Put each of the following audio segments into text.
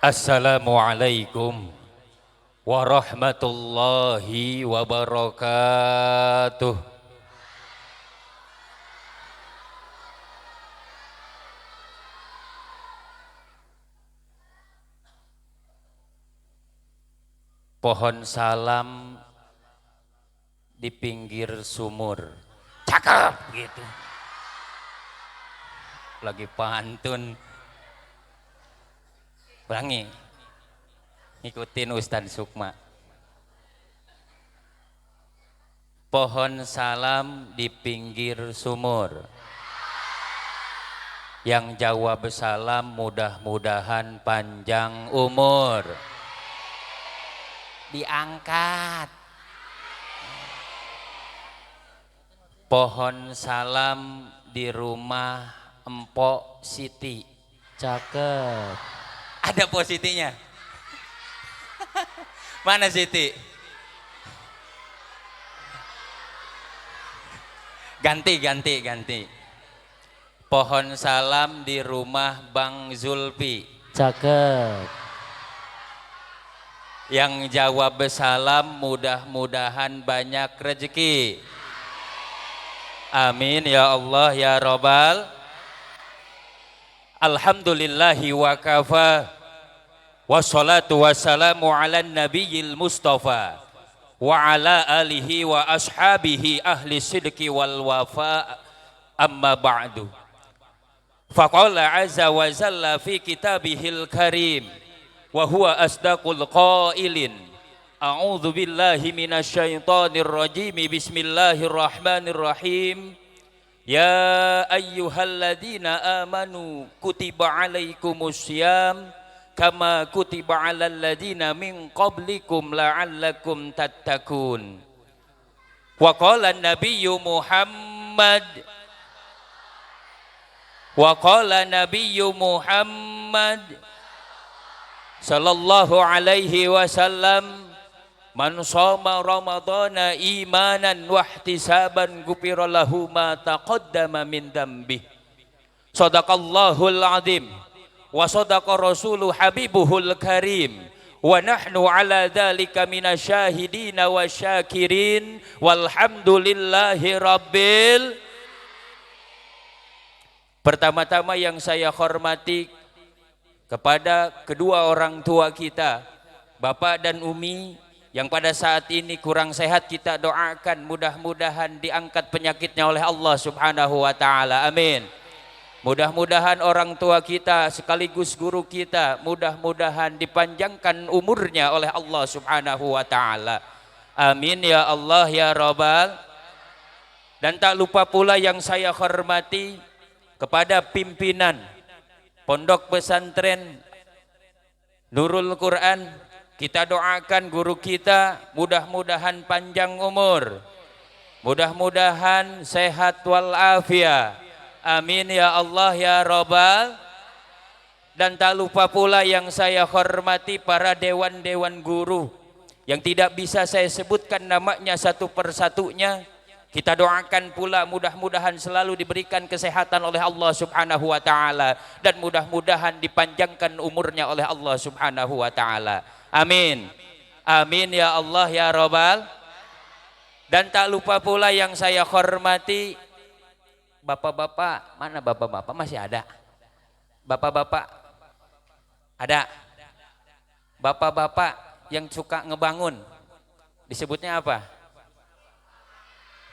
Assalamualaikum warahmatullahi wabarakatuh. Pohon salam di pinggir sumur. Cakep gitu. Lagi pantun. Ulangi. Ikutin Ustadz Sukma. Pohon salam di pinggir sumur. Yang jawab salam mudah-mudahan panjang umur. Diangkat. Pohon salam di rumah Empok Siti. Cakep. Ada positinya. Mana Siti? Ganti. Pohon salam di rumah Bang Zulfi. Cakep. Yang jawab salam mudah-mudahan banyak rezeki. Amin ya Allah ya Rabbal. Alhamdulillahi wa kafa. Wassalatu wassalamu ala nabiyil mustafa wa ala alihi wa ashabihi ahli sidqi wal wafa, amma ba'du. Faqala azza wa jalla fi kitabihil karim wa huwa asdaqul qailin. A'udzu billahi minasyaitonir rajim. Bismillahirrahmanirrahim. Ya ayyuhalladzina amanu kutiba alaikumussyam kama kutiba alal ladzina min qablikum la'allakum tattaqun. Wa qala an-nabiyyu Muhammad sallallahu alaihi wasallam, man shoma ramadhana imanan wa ihtisaban ghufira lahu ma taqaddama min dhanbi. Shadaqallahul azim wa sadaqa rasuluhu habibuhul karim wa nahnu ala dzalika minasyahidina wasyakirin walhamdulillahi rabbil. Pertama-tama yang saya hormati kepada kedua orang tua kita, Bapak dan Umi, yang pada saat ini kurang sehat, kita doakan mudah-mudahan diangkat penyakitnya oleh Allah Subhanahu wa taala. Amin. Mudah-mudahan orang tua kita sekaligus guru kita mudah-mudahan dipanjangkan umurnya oleh Allah Subhanahu wa taala. Amin ya Allah ya Rabbal. Dan tak lupa pula yang saya hormati kepada pimpinan Pondok Pesantren Nurul Quran, kita doakan guru kita mudah-mudahan panjang umur, mudah-mudahan sehat walafiat. Amin ya Allah ya Rabbal. Dan tak lupa pula yang saya hormati para dewan-dewan guru yang tidak bisa saya sebutkan namanya satu persatunya. Kita doakan pula mudah-mudahan selalu diberikan kesehatan oleh Allah Subhanahu wa taala dan mudah-mudahan dipanjangkan umurnya oleh Allah Subhanahu wa taala. Amin. Amin ya Allah ya Rabbal. Dan tak lupa pula yang saya hormati bapak-bapak. Mana bapak-bapak? Masih ada? Bapak-bapak ada? Bapak-bapak yang suka ngebangun disebutnya apa?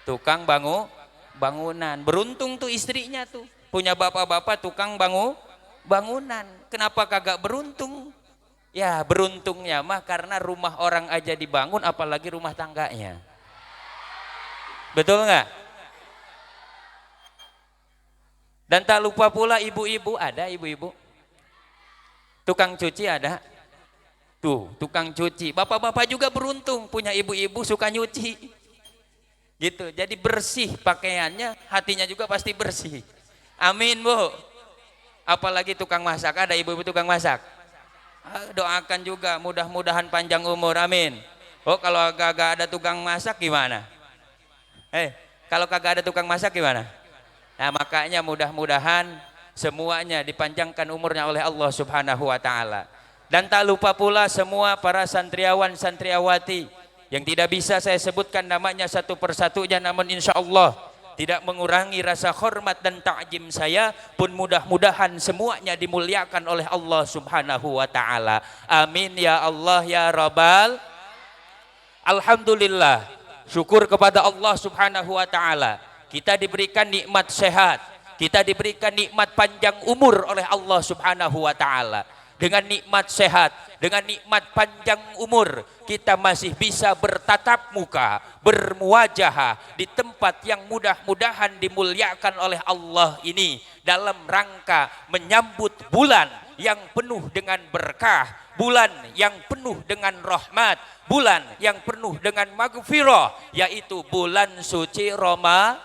Tukang bangunan. Beruntung tuh istrinya tuh punya bapak-bapak tukang bangunan. Kenapa kagak beruntung? Ya beruntungnya mah karena rumah orang aja dibangun, apalagi rumah tangganya. Betul nggak? Dan tak lupa pula ibu-ibu, ada ibu-ibu tukang cuci ada tuh, tukang cuci. Bapak-bapak juga beruntung punya ibu-ibu suka nyuci gitu, jadi bersih pakaiannya, hatinya juga pasti bersih. Amin Bu. Apalagi tukang masak, ada ibu-ibu tukang masak. Doakan juga mudah-mudahan panjang umur. Amin. Oh kalau kagak ada tukang masak gimana? Kalau kagak ada tukang masak gimana? Nah makanya mudah-mudahan semuanya dipanjangkan umurnya oleh Allah Subhanahu wa taala. Dan tak lupa pula semua para santriawan santriawati yang tidak bisa saya sebutkan namanya satu persatunya, namun insya Allah tidak mengurangi rasa hormat dan ta'jim saya pun mudah-mudahan semuanya dimuliakan oleh Allah Subhanahu wa taala. Amin ya Allah ya Rabbal. Alhamdulillah, syukur kepada Allah Subhanahu wa taala. Kita diberikan nikmat sehat, kita diberikan nikmat panjang umur oleh Allah Subhanahu wa taala. Dengan nikmat sehat, dengan nikmat panjang umur, kita masih bisa bertatap muka, bermuwajahah di tempat yang mudah-mudahan dimuliakan oleh Allah ini dalam rangka menyambut bulan yang penuh dengan berkah, bulan yang penuh dengan rahmat, bulan yang penuh dengan maghfirah, yaitu bulan suci Ramadan.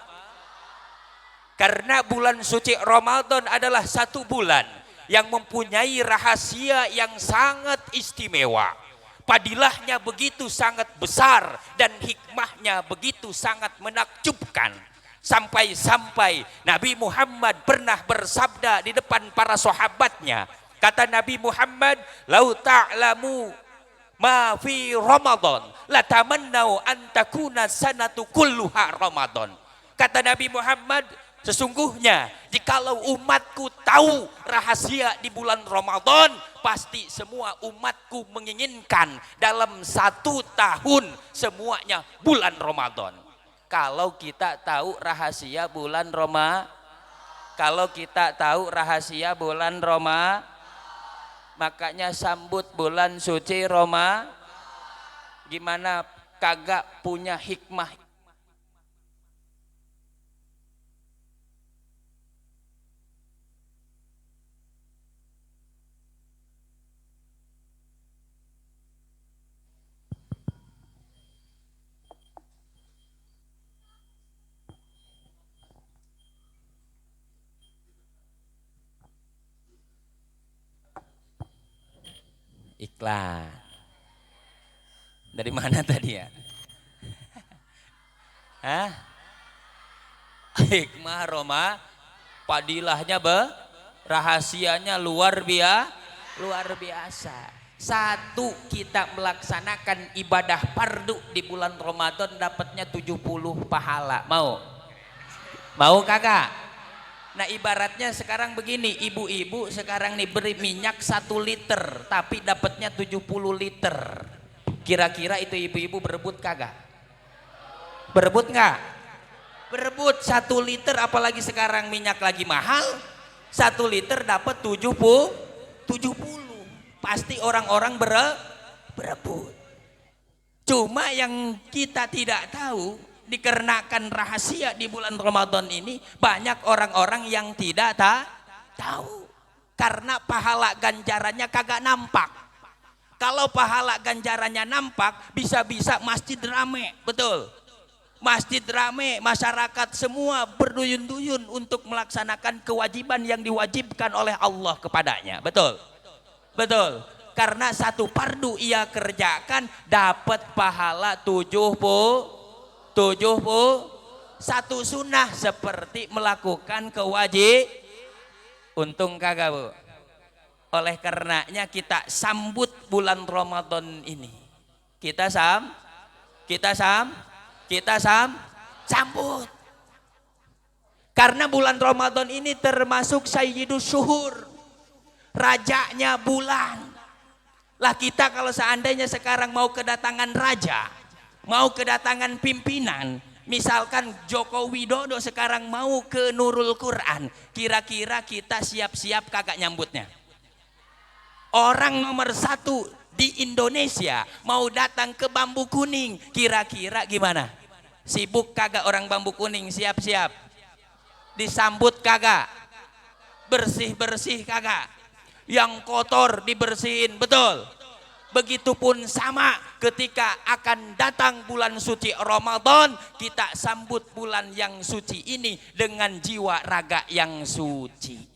Karena bulan suci Ramadan adalah satu bulan yang mempunyai rahasia yang sangat istimewa. Padilahnya begitu sangat besar dan hikmahnya begitu sangat menakjubkan. Sampai-sampai Nabi Muhammad pernah bersabda di depan para sahabatnya. Kata Nabi Muhammad, "Lau ta'lamu ma fi Ramadan, latamannau an takuna sanatu kulluha Ramadan." Kata Nabi Muhammad, sesungguhnya jikalau umatku tahu rahasia di bulan Ramadan, pasti semua umatku menginginkan dalam satu tahun semuanya bulan Ramadan. Kalau kita tahu rahasia bulan Roma, kalau kita tahu rahasia bulan Roma, makanya sambut bulan suci Roma. Gimana kagak punya hikmah? Iklan. Dari mana tadi ya? Hah? Hikmah Roma, padilahnya rahasianya luar biasa. Satu, kita melaksanakan ibadah fardu di bulan Ramadan dapatnya 70 pahala. Mau kagak? Nah ibaratnya sekarang begini, ibu-ibu sekarang nih beri minyak 1 liter tapi dapatnya 70 liter. Kira-kira itu ibu-ibu berebut kagak? Berebut nggak? Berebut 1 liter, apalagi sekarang minyak lagi mahal. 1 liter dapat 70. Pasti orang-orang berebut. Cuma yang kita tidak tahu, dikarenakan rahasia di bulan Ramadan ini banyak orang-orang yang tidak tahu karena pahala ganjarannya kagak nampak. Kalau pahala ganjarannya nampak, bisa-bisa masjid rame, betul. Masjid rame, masyarakat semua berduyun-duyun untuk melaksanakan kewajiban yang diwajibkan oleh Allah kepadanya, betul. Betul. Karena satu fardu ia kerjakan dapat pahala 71 sunnah seperti melakukan kewajiban. Untung kagak bu. Oleh karenanya kita sambut bulan Ramadan ini. Kita sambut. Karena bulan Ramadan ini termasuk Sayyidus Syuhur, rajanya bulan. Lah kita kalau seandainya sekarang mau kedatangan raja, mau kedatangan pimpinan, misalkan Joko Widodo sekarang mau ke Nurul Quran, kira-kira kita siap-siap kagak nyambutnya? Orang nomor 1 di Indonesia mau datang ke Bambu Kuning, kira-kira gimana? Sibuk kagak orang Bambu Kuning? Siap-siap disambut kagak? Bersih-bersih kagak? Yang kotor dibersihin, betul. Begitupun sama ketika akan datang bulan suci Ramadan, kita sambut bulan yang suci ini dengan jiwa raga yang suci.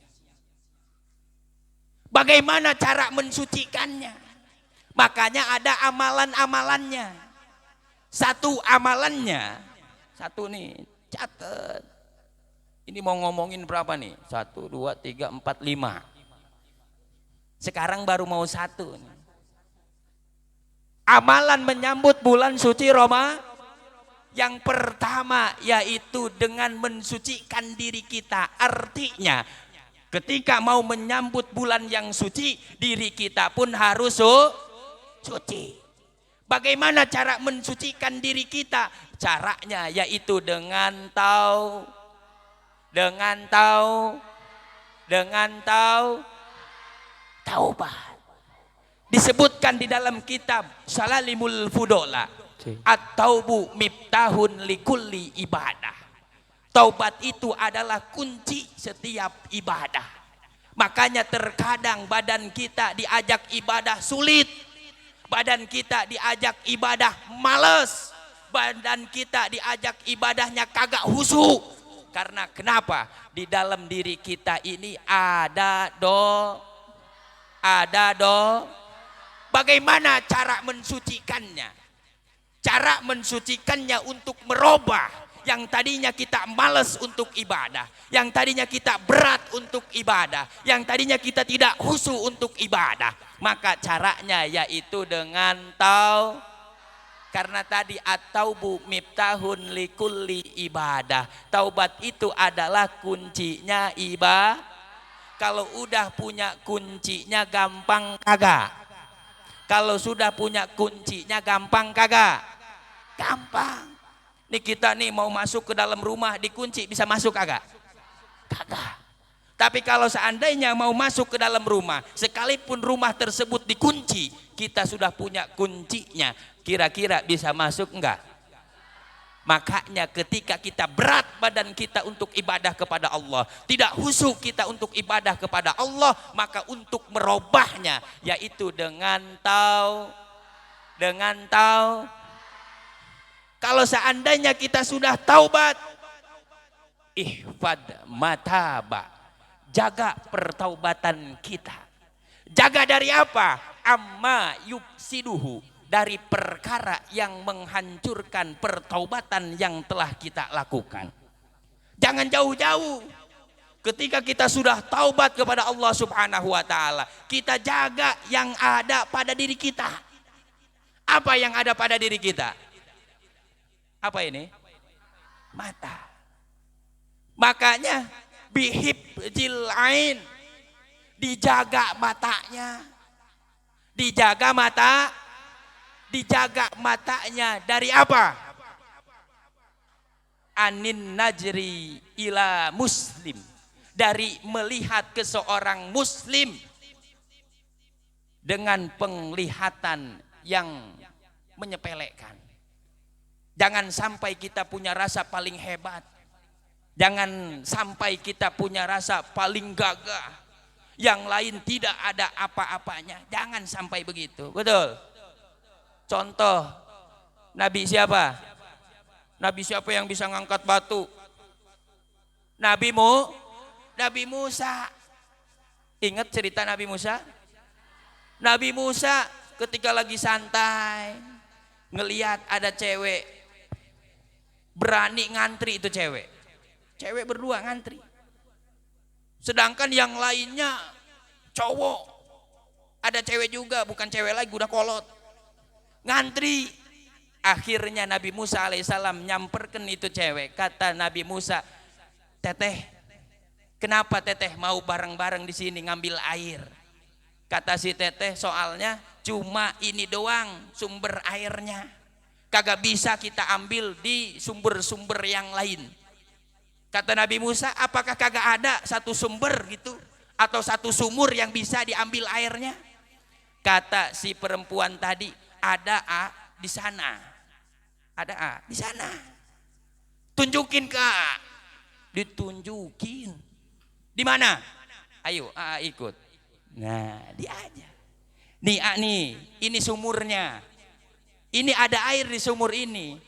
Bagaimana cara mensucikannya? Makanya ada amalan-amalannya. Satu amalannya, satu nih, catat. Ini mau ngomongin berapa nih? 1, 2, 3, 4, 5. Sekarang baru mau 1. Amalan menyambut bulan suci Roma yang pertama yaitu dengan mensucikan diri kita. Artinya ketika mau menyambut bulan yang suci, diri kita pun harus suci. Bagaimana cara mensucikan diri kita? Caranya yaitu dengan taubat. Disebutkan di dalam kitab Salalimul Fudola, at-taubu miftahun likulli ibadah. Taubat itu adalah kunci setiap ibadah. Makanya terkadang badan kita diajak ibadah sulit, badan kita diajak ibadah males, badan kita diajak ibadahnya kagak khusyuk. Karena kenapa? Di dalam diri kita ini ada Bagaimana cara mensucikannya? Cara mensucikannya untuk merubah yang tadinya kita malas untuk ibadah, yang tadinya kita berat untuk ibadah, yang tadinya kita tidak khusyuk untuk ibadah. Maka caranya yaitu dengan karena tadi at-taubu miftahun likulli ibadah. Taubat itu adalah kuncinya ibadah. Kalau udah punya kuncinya gampang kagak? Kalau sudah punya kuncinya gampang kagak? Gampang. Nih kita nih mau masuk ke dalam rumah dikunci, bisa masuk kagak? Kagak. Tapi kalau seandainya mau masuk ke dalam rumah, sekalipun rumah tersebut dikunci, kita sudah punya kuncinya, kira-kira bisa masuk enggak? Makanya ketika kita berat badan kita untuk ibadah kepada Allah, tidak khusyuk kita untuk ibadah kepada Allah, maka untuk merubahnya yaitu dengan kalau seandainya kita sudah taubat, ihfad mataba, jaga pertaubatan kita. Jaga dari apa? Amma yufsiduhu, dari perkara yang menghancurkan pertaubatan yang telah kita lakukan. Jangan jauh-jauh. Ketika kita sudah taubat kepada Allah Subhanahu wa taala, kita jaga yang ada pada diri kita. Apa yang ada pada diri kita? Apa ini? Mata. Makanya bihibjil ain, dijaga matanya. Dijaga matanya dari apa? Anin najri ila muslim, dari melihat ke seorang muslim dengan penglihatan yang menyepelekan. Jangan sampai kita punya rasa paling hebat, jangan sampai kita punya rasa paling gagah, yang lain tidak ada apa-apanya. Jangan sampai begitu, betul? Contoh, Nabi siapa? Nabi siapa yang bisa ngangkat batu? Nabi Musa. Ingat cerita Nabi Musa? Nabi Musa ketika lagi santai, ngelihat ada cewek, berani ngantri itu cewek. Cewek berdua ngantri. Sedangkan yang lainnya cowok. Ada cewek juga, bukan cewek lagi, udah kolot. Ngantri. Akhirnya Nabi Musa alaihissalam nyamperkan itu cewek. Kata Nabi Musa, teteh, kenapa teteh mau bareng-bareng di sini ngambil air? Kata si teteh, soalnya cuma ini doang sumber airnya, kagak bisa kita ambil di sumber-sumber yang lain. Kata Nabi Musa, apakah kagak ada satu sumber gitu atau satu sumur yang bisa diambil airnya? Kata si perempuan tadi, ada di sana. Ada di sana. Tunjukin ke A. Ditunjukin. Di mana? Ayo ikut. Nah, dia aja. Nih nih, ini sumurnya. Ini ada air di sumur ini.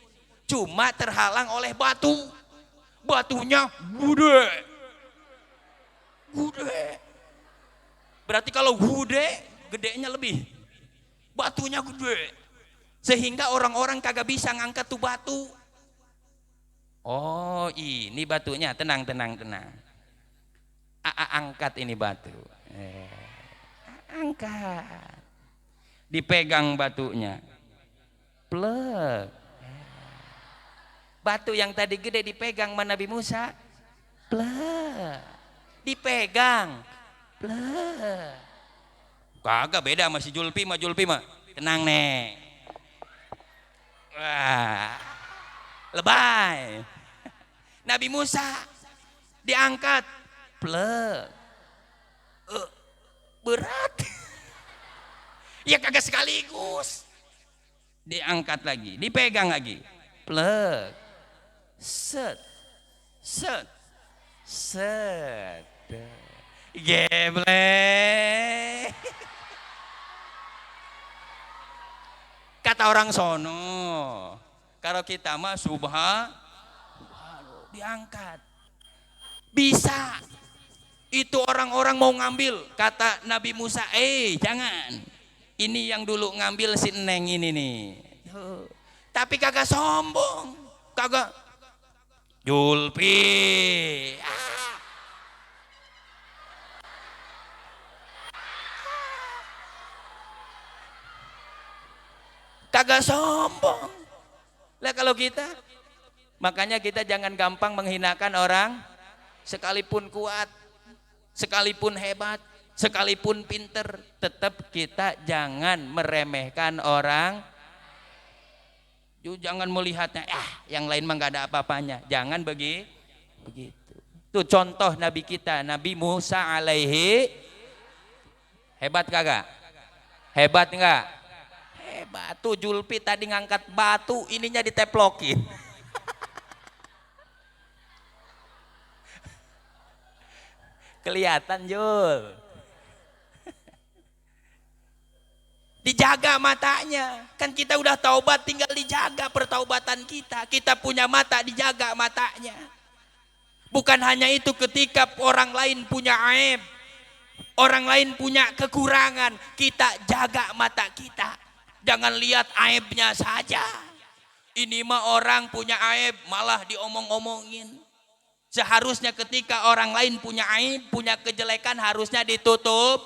Cuma terhalang oleh batu. Batunya gede. Berarti kalau gedenya lebih. Batunya gede. Sehingga orang-orang kagak bisa ngangkat tuh batu. Oh, ini batunya. Tenang. Angkat ini batu. angkat. Dipegang batunya. Plek. Batu yang tadi gede dipegang sama Nabi Musa. Plek. Dipegang. Plek. Kagak beda sama si Julpi mah. Tenang nih. Wah. Lebay. Nabi Musa diangkat. Plek. Berat. Ya kagak sekaligus. Diangkat lagi, dipegang lagi. Plek. Set. Geblek. Kata orang sono. Kalau kita mah diangkat. Bisa. Itu orang-orang mau ngambil, kata Nabi Musa, jangan. Ini yang dulu ngambil si Neng ini nih. Tapi kagak sombong, kagak. Julpi. Kagak sombong. Lah kalau kita, makanya kita jangan gampang menghinakan orang, sekalipun kuat, sekalipun hebat, sekalipun pinter, tetap kita jangan meremehkan orang. Jangan melihatnya, yang lain mah gak ada apa-apanya. Jangan begitu. Itu contoh Nabi kita, Nabi Musa alaihi. Hebat kagak? Hebat enggak? Hebat. Tuh Julpi tadi ngangkat batu, ininya diteplokin. Kelihatan Jul. Dijaga matanya. Kan kita udah taubat, tinggal dijaga pertaubatan kita. Kita punya mata, dijaga matanya. Bukan hanya itu, ketika orang lain punya aib, orang lain punya kekurangan, kita jaga mata kita. Jangan lihat aibnya saja. Ini mah orang punya aib malah diomong-omongin. Seharusnya ketika orang lain punya aib, punya kejelekan, harusnya ditutup.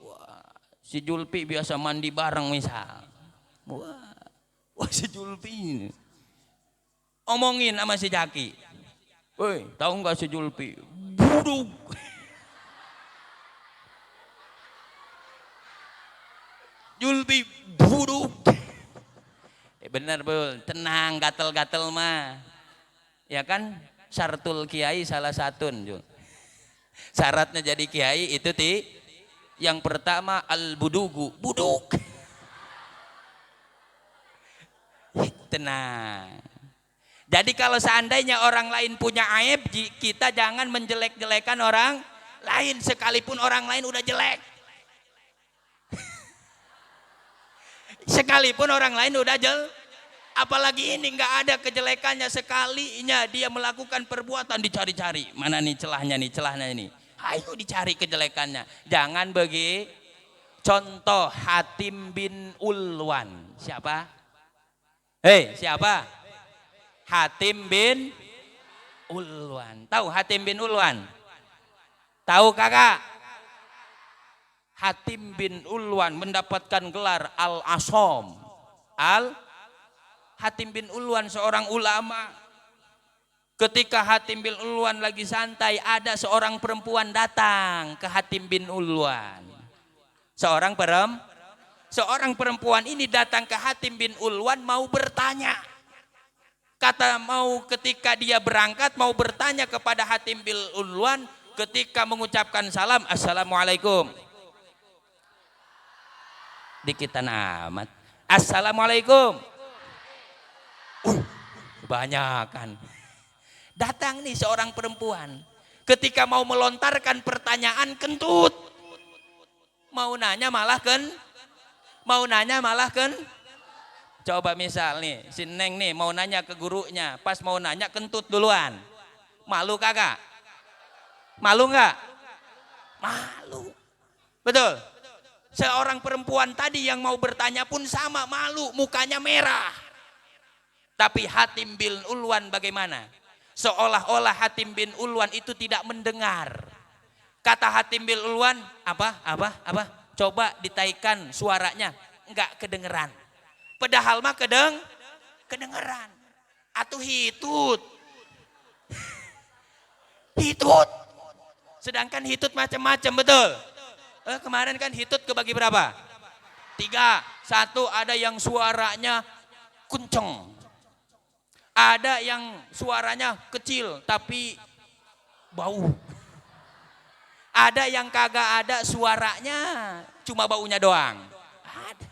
Wah, si Julpi biasa mandi bareng misal. Wah si Julpi omongin sama si Jaki. Woi, tahu nggak si Julpi? Buduk. Julpi buduk. Bener Bul, tenang, gatel-gatel mah. Ya kan? Syaratul kiai salah satu, Jul. Syaratnya jadi kiai itu yang pertama al-budugu, buduk. Tenang. Jadi kalau seandainya orang lain punya aib, kita jangan menjelek-jelekan orang lain sekalipun orang lain udah jelek. Sekalipun orang lain udah jelek. Apalagi ini nggak ada kejelekannya, sekalinya dia melakukan perbuatan dicari-cari. Mana nih celahnya ini. Ayo dicari kejelekannya. Jangan begitu. Contoh Hatim bin Ulwan. Siapa? Siapa? Hatim bin Ulwan. Tahu Hatim bin Ulwan? Tahu kagak? Hatim bin Ulwan mendapatkan gelar Al-Asom. Hatim bin Ulwan seorang ulama. Ketika Hatim bin Ulwan lagi santai, ada seorang perempuan datang ke Hatim bin Ulwan. Seorang perempuan ini datang ke Hatim bin Ulwan mau bertanya. Ketika dia berangkat mau bertanya kepada Hatim bin Ulwan, ketika mengucapkan salam, Assalamualaikum. Dikitan amat. Assalamualaikum. Banyakan. Datang nih seorang perempuan. Ketika mau melontarkan pertanyaan kentut. Mau nanya malah Coba misal nih, si Neng nih mau nanya ke gurunya. Pas mau nanya kentut duluan. Malu kagak? Malu enggak? Malu. Betul. Seorang perempuan tadi yang mau bertanya pun sama, malu, mukanya merah. Tapi Hatim bin Ulwan bagaimana? Seolah-olah Hatim bin Ulwan itu tidak mendengar. Kata Hatim bin Ulwan, apa? Coba ditaikan suaranya, enggak kedengeran. Padahal mah kedengeran. Atuh hitut. Hitut. Sedangkan hitut macam-macam, betul. Kemarin kan hitut kebagi berapa? 3. 1 ada yang suaranya kenceng. Ada yang suaranya kecil tapi bau. Ada yang kagak ada suaranya, cuma baunya doang. Ada.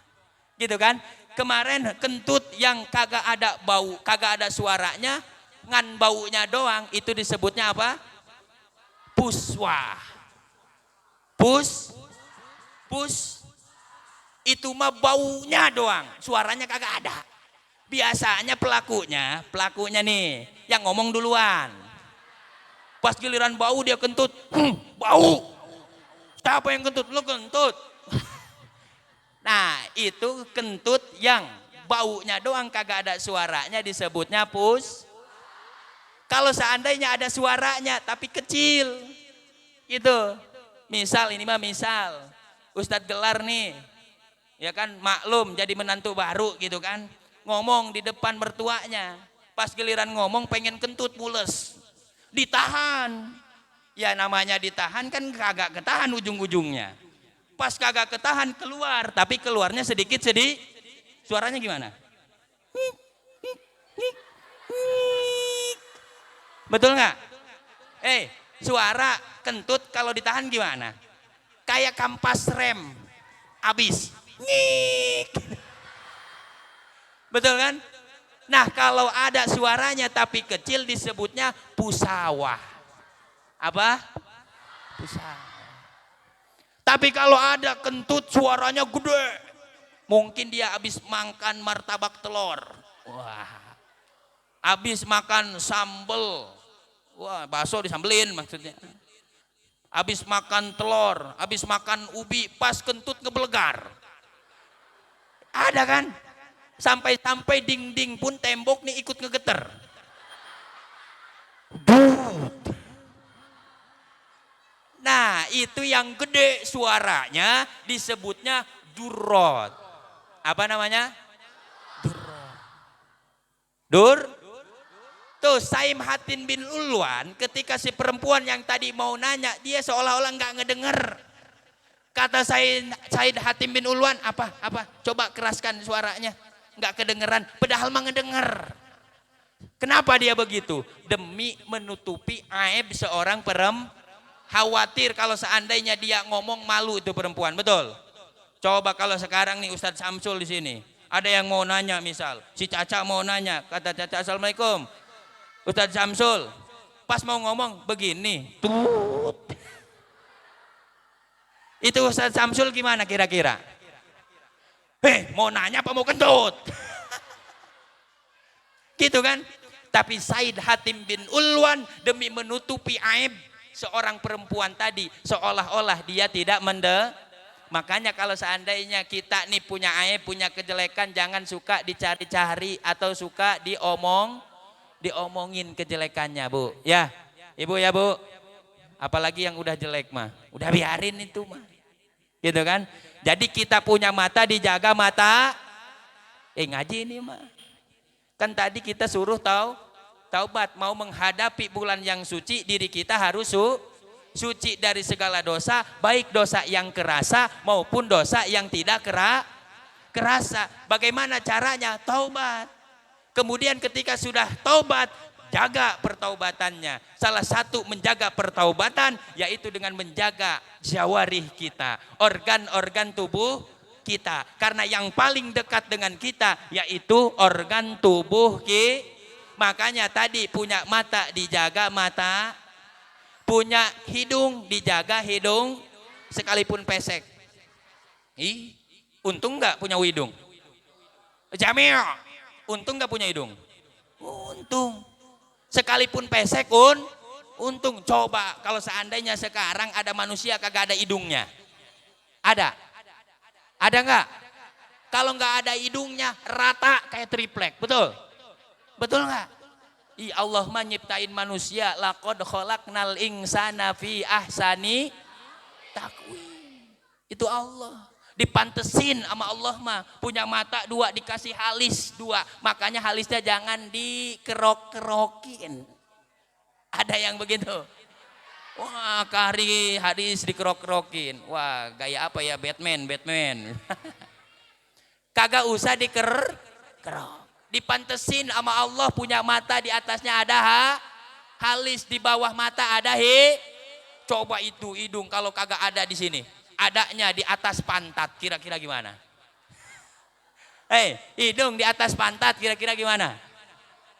Gitu kan? Kemarin kentut yang kagak ada bau, kagak ada suaranya, ngan baunya doang, itu disebutnya apa? Puswah. Pus. Itu mah baunya doang, suaranya kagak ada. Biasanya pelakunya nih yang ngomong duluan. Pas giliran bau dia kentut, bau. Siapa yang kentut? Lu kentut. Nah itu kentut yang baunya doang kagak ada suaranya disebutnya pus. Kalau seandainya ada suaranya tapi kecil, itu. Misal ini mah misal, Ustadz Gelar nih, ya kan maklum jadi menantu baru gitu kan, ngomong di depan mertuanya, pas giliran ngomong pengen kentut mules. Ditahan, ya namanya ditahan kan kagak ketahan ujung-ujungnya. Pas kagak ketahan keluar, tapi keluarnya sedikit. Suaranya gimana? Betul nggak? Suara kentut kalau ditahan gimana? Kayak kampas rem, abis. Betul kan? Nah kalau ada suaranya tapi kecil disebutnya pusawah. Apa? Pusawah. Tapi kalau ada kentut suaranya gede, mungkin dia habis makan martabak telur. Wah. Habis makan sambel. Wah, bakso disambelin maksudnya. Habis makan telur, habis makan ubi, pas kentut ngebelegar. Ada kan? Sampai dinding pun tembok nih ikut ngegeter. Nah itu yang gede suaranya disebutnya durrot. Apa namanya? Durrot. Tuh Saim Hatim bin Ulwan ketika si perempuan yang tadi mau nanya, dia seolah-olah nggak ngedenger. Kata Said Hatim bin Ulwan, apa? Coba keraskan suaranya. Nggak kedengeran, padahal mah ngedenger. Kenapa dia begitu? Demi menutupi aib seorang khawatir kalau seandainya dia ngomong malu itu perempuan, betul? Coba kalau sekarang nih Ustadz Samsul di sini, ada yang mau nanya misal, si Caca mau nanya, kata Caca Assalamualaikum, Ustadz Samsul, pas mau ngomong begini, itu Ustadz Samsul gimana kira-kira? Mau nanya apa mau kentut? Gitu kan? Tapi Said Hatim bin Ulwan demi menutupi aib seorang perempuan tadi, seolah-olah dia tidak makanya kalau seandainya kita nih punya aib, punya kejelekan, jangan suka dicari-cari atau suka diomongin kejelekannya, Bu. Ya, Ibu ya, Bu. Apalagi yang udah jelek mah, udah biarin itu mah. Gitu kan? Jadi kita punya mata dijaga mata. Ngaji ini mah. Kan tadi kita suruh taubat, mau menghadapi bulan yang suci, diri kita harus suci dari segala dosa, baik dosa yang kerasa maupun dosa yang tidak kerasa. Bagaimana caranya? Taubat. Kemudian ketika sudah taubat, jaga pertaubatannya. Salah satu menjaga pertaubatan yaitu dengan menjaga jawarih kita, organ-organ tubuh kita. Karena yang paling dekat dengan kita yaitu organ tubuh kita. Makanya tadi punya mata dijaga mata, punya hidung dijaga hidung, sekalipun pesek. Untung nggak punya hidung. Jamil, untung nggak punya hidung. Untung. Sekalipun pesek untung. Coba kalau seandainya sekarang ada manusia kagak ada hidungnya. Ada? Ada nggak? Kalau nggak ada hidungnya rata kayak triplek, betul? Betul nggak? Allah mah nyiptain manusia, laqad khalaqnal insana fi ahsani takwim. Itu Allah. Dipantesin sama Allah mah. Punya mata 2 dikasih halis 2. Makanya halisnya jangan dikerok-kerokin. Ada yang begitu. Wah, kari hadis dikerok-kerokin. Wah, gaya apa ya Batman. Kagak usah dikerok. Dipantesin sama Allah punya mata di atasnya ada halis, di bawah mata ada Coba itu hidung kalau kagak ada di sini. Adanya di atas pantat, kira-kira gimana? Hidung di atas pantat, kira-kira gimana?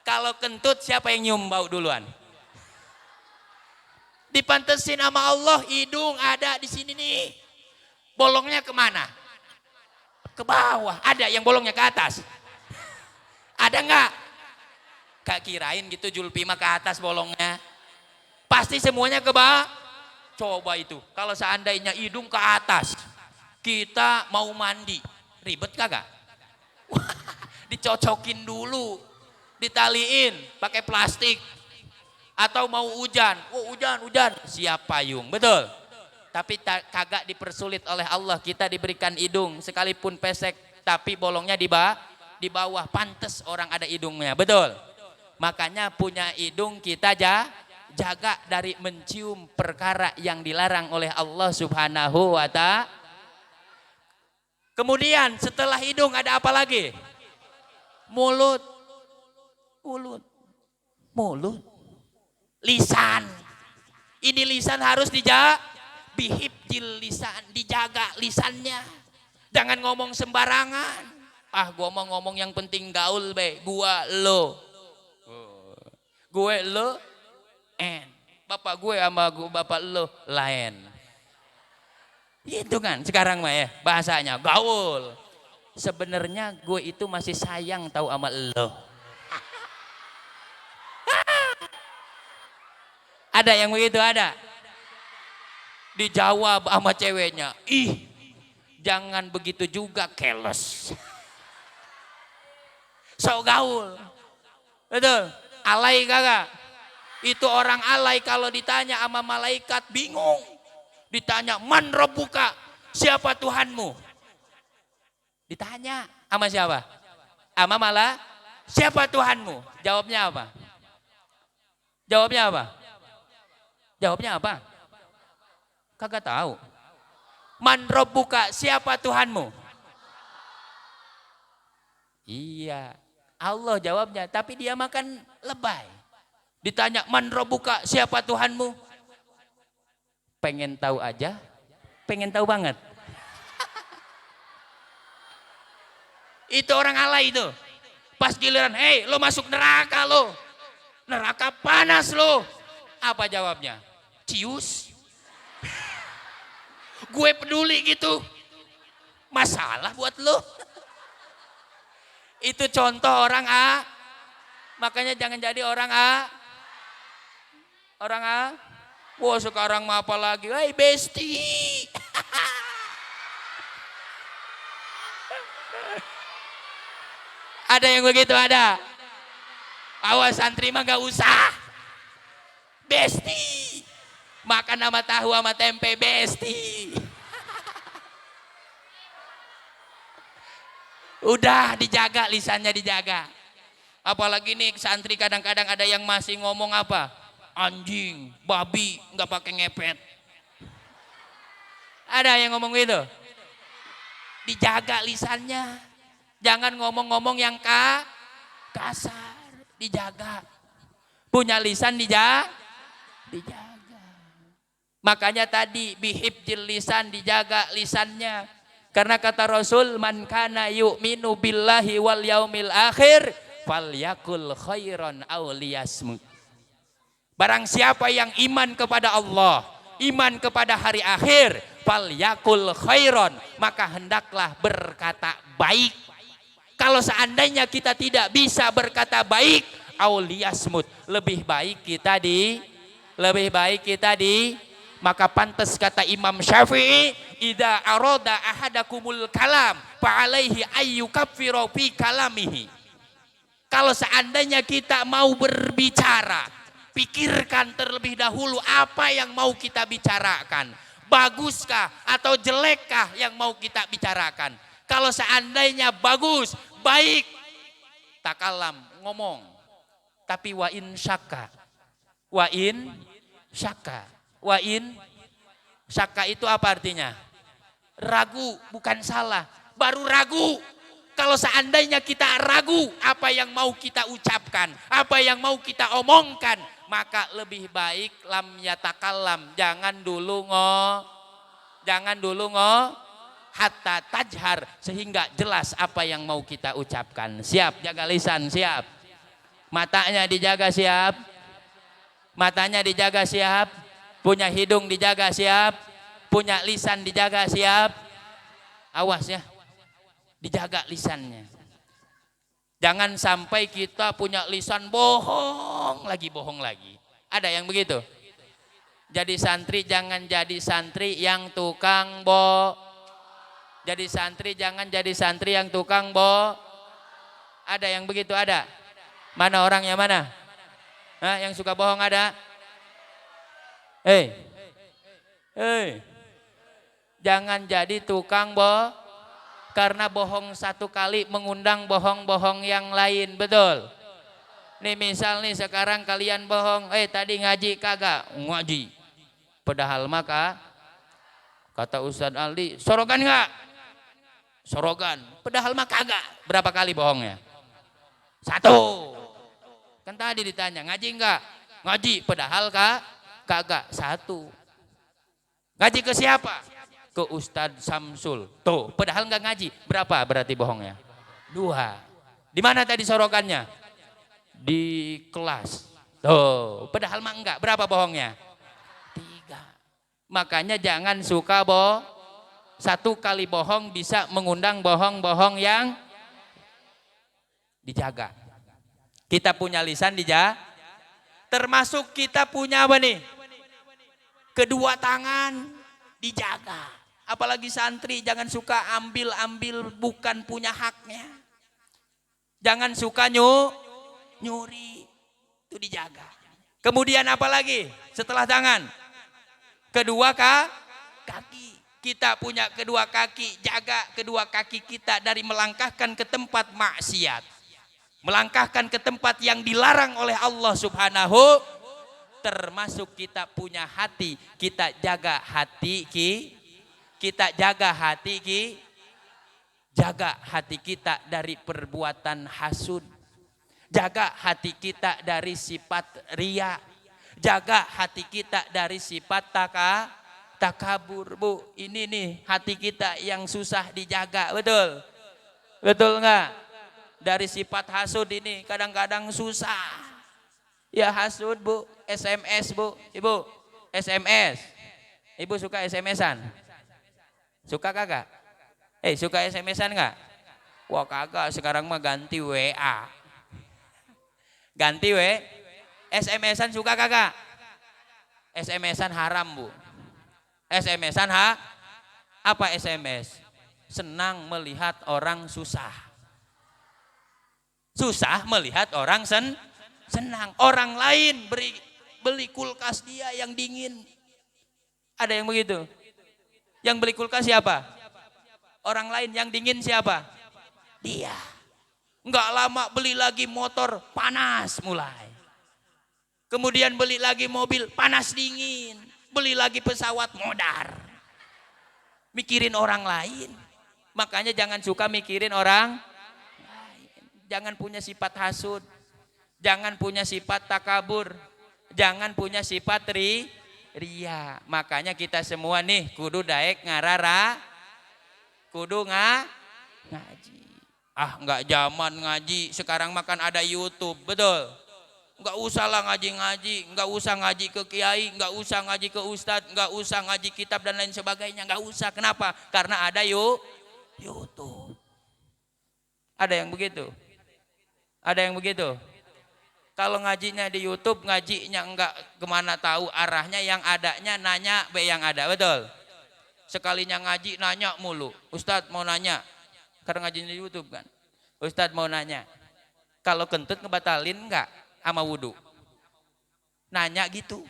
Kalau kentut siapa yang nyium bau duluan? Dipantesin sama Allah, hidung ada di sini nih. Bolongnya kemana? Ke bawah. Ada yang bolongnya ke atas? Ada nggak? Kak kirain gitu Julpi mah ke atas bolongnya. Pasti semuanya ke bawah. Coba itu, kalau seandainya hidung ke atas, kita mau mandi, ribet kagak? Dicocokin dulu, ditaliin pakai plastik. Atau mau hujan, hujan, siap payung, betul? Tapi kagak dipersulit oleh Allah, kita diberikan hidung, sekalipun pesek, tapi bolongnya di bawah, pantes orang ada hidungnya, betul? Makanya punya hidung kita jaga dari mencium perkara yang dilarang oleh Allah Subhanahu wa ta'ala. Kemudian setelah hidung ada apa lagi? Mulut. Lisan. Ini lisan harus dijaga. Bihibjil lisan, dijaga lisannya. Jangan ngomong sembarangan. Gua mau ngomong yang penting gaul be. Gua lo. Gue lo. Bapak gue sama bapak lo lain. Itu kan sekarang mah ya bahasanya gaul. Sebenarnya gue itu masih sayang tahu sama lo. Ada yang begitu ada. Dijawab sama ceweknya, jangan begitu juga keles. So gaul. Betul. Alay kagak? Itu orang alay kalau ditanya sama malaikat bingung. Ditanya, man rabbuka, siapa Tuhanmu? Ditanya sama siapa? Sama malah, siapa Tuhanmu? Jawabnya apa? Jawabnya apa? Kagak tahu. Man rabbuka, siapa Tuhanmu? Iya, Allah jawabnya, tapi dia makan lebay. Ditanya, man rabbuka, siapa Tuhanmu? Pengen tahu aja, pengen tahu banget. Itu orang alay itu. Pas giliran, lo masuk neraka lo. Neraka panas lo. Apa jawabnya? Cius. Gue peduli gitu. Masalah buat lo. Itu contoh orang A. Makanya jangan jadi orang A. Orang A, wah sekarang mah apa lagi? Besti. Ada yang begitu ada. Awas santri mah gak usah. Besti. Makan sama tahu sama tempe besti. Udah dijaga lisannya dijaga. Apalagi nih santri kadang-kadang ada yang masih ngomong apa? Anjing, babi, nggak pakai ngepet. Ada yang ngomong gitu. Dijaga lisannya. Jangan ngomong-ngomong yang kasar. Dijaga. Punya lisan dijaga. Makanya tadi bihibjil lisan, dijaga lisannya. Karena kata Rasul, man kana yu'minu billahi wal yaumil akhir falyakul khairan aw liyasmut. Barang siapa yang iman kepada Allah, iman kepada hari akhir, falyakul khairon, maka hendaklah berkata baik. Kalau seandainya kita tidak bisa berkata baik, auliyasmut, lebih baik kita maka pantas kata Imam Syafi'i, idza arada ahadakumul kalam fa alaihi ayyukaffiru fi kalamihi. Kalau seandainya kita mau berbicara, pikirkan terlebih dahulu apa yang mau kita bicarakan. baguskah atau jelekkah yang mau kita bicarakan? Kalau seandainya bagus, baik, takalam, ngomong. Tapi wa in syakka. Wa in syakka. Wa in syakka itu apa artinya? Ragu, bukan salah. Baru ragu. Kalau seandainya kita ragu apa yang mau kita ucapkan, apa yang mau kita omongkan, maka lebih baik lam yatakallam, jangan dulu hatta tajhar, sehingga jelas apa yang mau kita ucapkan. Siap jaga lisan, siap. Matanya dijaga, siap. Matanya dijaga, siap. Punya hidung dijaga, siap. Punya lisan dijaga, siap. Awas ya, dijaga lisannya. Jangan sampai kita punya lisan bohong lagi. Ada yang begitu? Jadi santri jangan jadi santri yang tukang Jadi santri jangan jadi santri yang tukang Ada yang begitu, ada? Mana orangnya, mana? Hah, yang suka bohong ada? Jangan jadi tukang karena bohong satu kali mengundang bohong-bohong yang lain, betul? Nih misal nih sekarang kalian bohong, tadi ngaji kagak? Ngaji. Padahal maka kata Ustadz Aldi, sorogan enggak? Sorogan. Padahal mah kagak. Berapa kali bohongnya? 1. Kan tadi ditanya, ngaji enggak? Ngaji. Padahal kagak. 1. Ngaji ke siapa? Ke Ustadz Samsul. Tuh, padahal enggak ngaji. Berapa berarti bohongnya? 2. Di mana tadi sorogannya? Di kelas. Tuh, padahal mah enggak. Berapa bohongnya? 3. Makanya jangan suka satu kali bohong bisa mengundang bohong-bohong yang dijaga. Kita punya lisan dijaga. Termasuk kita punya apa nih? Kedua tangan dijaga. Apalagi santri jangan suka ambil-ambil bukan punya haknya. Jangan suka nyuri. Itu dijaga. Kemudian apa lagi setelah tangan? Kedua kaki. Kita punya kedua kaki, jaga kedua kaki kita dari melangkahkan ke tempat maksiat. Melangkahkan ke tempat yang dilarang oleh Allah Subhanahu. Termasuk kita punya hati, kita jaga hati kita jaga hati jaga hati kita dari perbuatan hasud. Jaga hati kita dari sifat riya. Jaga hati kita dari sifat takabur. Bu, ini nih hati kita yang susah dijaga, betul? Betul enggak? Dari sifat hasud ini kadang-kadang susah. Ya hasud, Bu, SMS, Bu. Ibu, SMS. Ibu suka SMS-an? Suka kagak? Suka SMS-an enggak? Wah kagak, sekarang mah ganti WA. Ganti SMS-an suka kagak? SMS-an haram, Bu. SMS-an apa SMS? Senang melihat orang susah. Susah melihat orang senang. Orang lain beli kulkas dia yang dingin. Ada yang begitu? Yang beli kulkas siapa? Orang lain. Yang dingin siapa? Dia. Enggak lama beli lagi motor, panas mulai. Kemudian beli lagi mobil, panas dingin. Beli lagi pesawat, modar. Mikirin orang lain. Makanya jangan suka mikirin orang lain. Jangan punya sifat hasud. Jangan punya sifat takabur. Jangan punya sifat riya. Makanya kita semua nih kudu daek ngarara. Kudu ngaji. Enggak zaman ngaji. Sekarang makan ada YouTube, betul? Enggak usah lah ngaji-ngaji, enggak usah ngaji ke kiai, enggak usah ngaji ke ustadz, enggak usah ngaji kitab dan lain sebagainya, enggak usah. Kenapa? Karena ada YouTube. Ada yang begitu? Ada yang begitu? Kalau ngajinya di YouTube, ngajinya enggak kemana tahu arahnya, yang adanya nanya yang ada, betul? Sekalinya ngaji nanya mulu, ustadz mau nanya, karena ngajinya di YouTube kan, ustadz mau nanya, kalau kentut ngebatalin enggak sama wudhu? Nanya gitu,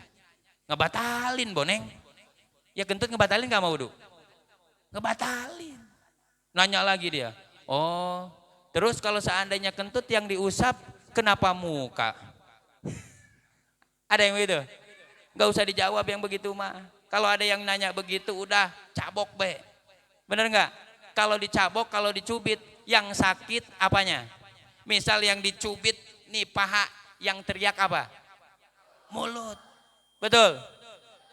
ngebatalin boneng. Ya kentut ngebatalin nggak mau wudhu? Ngebatalin. Nanya lagi dia. Oh, terus kalau seandainya kentut yang diusap, kenapa muka? Ada yang begitu? Nggak usah dijawab yang begitu mah. Kalau ada yang nanya begitu, udah cabok be. Bener nggak? Kalau dicabok, kalau dicubit, yang sakit apanya? Misal yang dicubit nih paha, yang teriak apa? Mulut. Betul.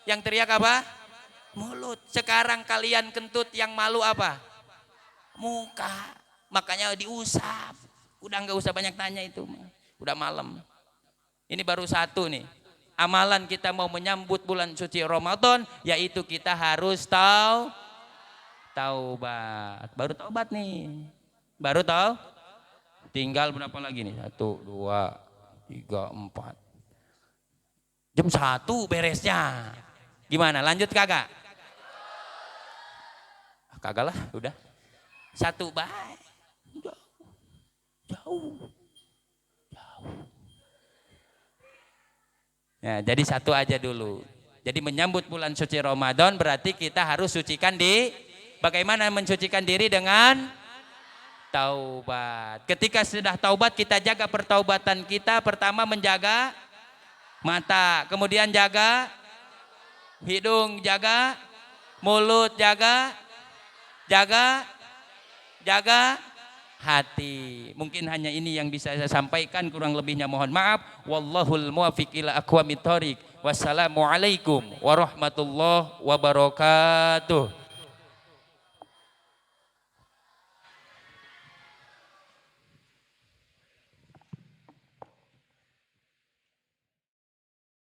Yang teriak apa? Mulut. Sekarang kalian kentut yang malu apa? Muka. Makanya diusap. Udah nggak usah banyak tanya itu. Udah malam. Ini baru satu nih. Amalan kita mau menyambut bulan suci Ramadan, yaitu kita harus taubat. Baru taubat nih. Baru tahu. Tinggal berapa lagi nih? 1, 2, 3, 4. Jam 1 beresnya. Gimana? Lanjut kagak? Kagak lah, udah. 1 baik. Jauh. Ya, jadi 1 aja dulu. Jadi menyambut bulan suci Ramadan berarti kita harus sucikan bagaimana mensucikan diri dengan taubat. Ketika sudah taubat kita jaga pertaubatan kita. Pertama menjaga mata, kemudian jaga hidung, jaga mulut, jaga hati. Mungkin hanya ini yang bisa saya sampaikan, kurang lebihnya mohon maaf. Wallahul muwaffiq ila aqwamit thoriq. Wassalamualaikum warahmatullahi wabarakatuh.